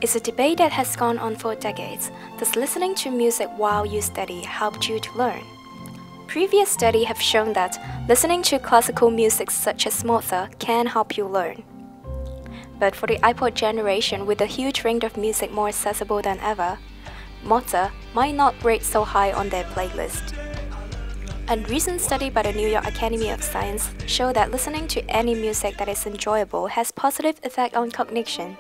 It's a debate that has gone on for decades. Does listening to music while you study help you to learn? Previous studies have shown that listening to classical music such as Mozart can help you learn. But for the iPod generation with a huge range of music more accessible than ever, Mozart might not rate so high on their playlist. A recent study by the New York Academy of Science showed that listening to any music that is enjoyable has positive effect on cognition.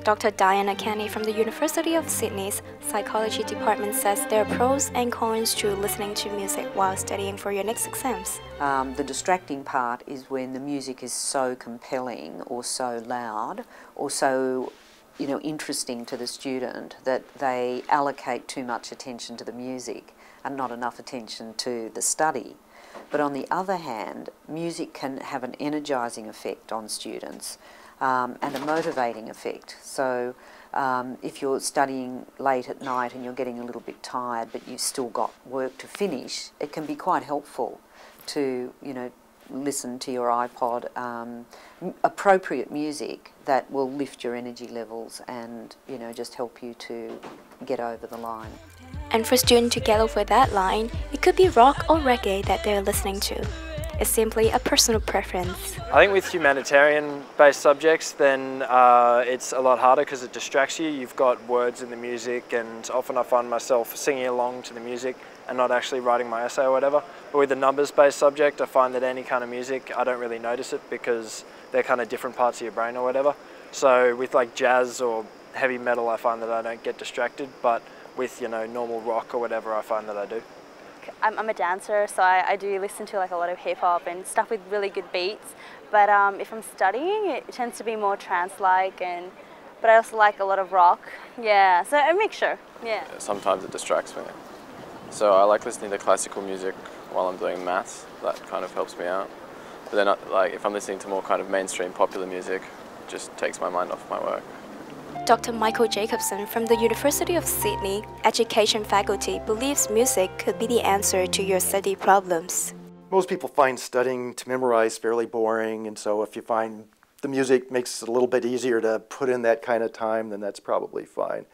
Dr. Diana Kenny from the University of Sydney's Psychology Department says there are pros and cons to listening to music while studying for your next exams. The distracting part is when the music is so compelling or so loud or so interesting to the student that they allocate too much attention to the music and not enough attention to the study. But on the other hand, music can have an energising effect on students and a motivating effect. So if you're studying late at night and you're getting a little bit tired but you've still got work to finish, it can be quite helpful to listen to your iPod appropriate music that will lift your energy levels and just help you to get over the line. And for students to get over that line, it could be rock or reggae that they're listening to. It's simply a personal preference. I think with humanitarian-based subjects, then it's a lot harder because it distracts you. You've got words in the music, and often I find myself singing along to the music and not actually writing my essay or whatever. But with a numbers-based subject, I find that any kind of music, I don't really notice it because they're kind of different parts of your brain or whatever. So with like jazz or heavy metal, I find that I don't get distracted, but with normal rock or whatever, I find that I do. I'm a dancer, so I do listen to like a lot of hip-hop and stuff with really good beats, but if I'm studying, it tends to be more trance-like, but I also like a lot of rock. Yeah, so a mixture. Yeah. Sometimes it distracts me. So I like listening to classical music while I'm doing maths. That kind of helps me out. But then if I'm listening to more kind of mainstream popular music, it just takes my mind off my work. Dr. Michael Jacobson from the University of Sydney Education Faculty believes music could be the answer to your study problems. Most people find studying to memorize fairly boring, and so if you find the music makes it a little bit easier to put in that kind of time, then that's probably fine.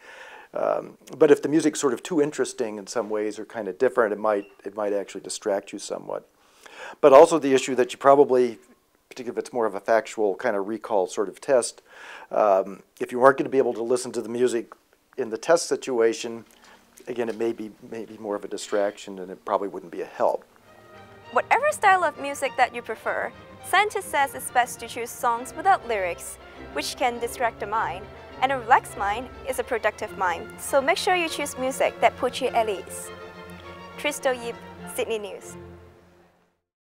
But if the music's sort of too interesting in some ways or kind of different, it might actually distract you somewhat. But also the issue that you probably, particularly if it's more of a factual kind of recall sort of test, if you aren't going to be able to listen to the music in the test situation, again, it may be more of a distraction and it probably wouldn't be a help. Whatever style of music that you prefer, scientists says it's best to choose songs without lyrics, which can distract the mind. And a relaxed mind is a productive mind, so make sure you choose music that puts you at ease. Crystal Yip, Sydney News.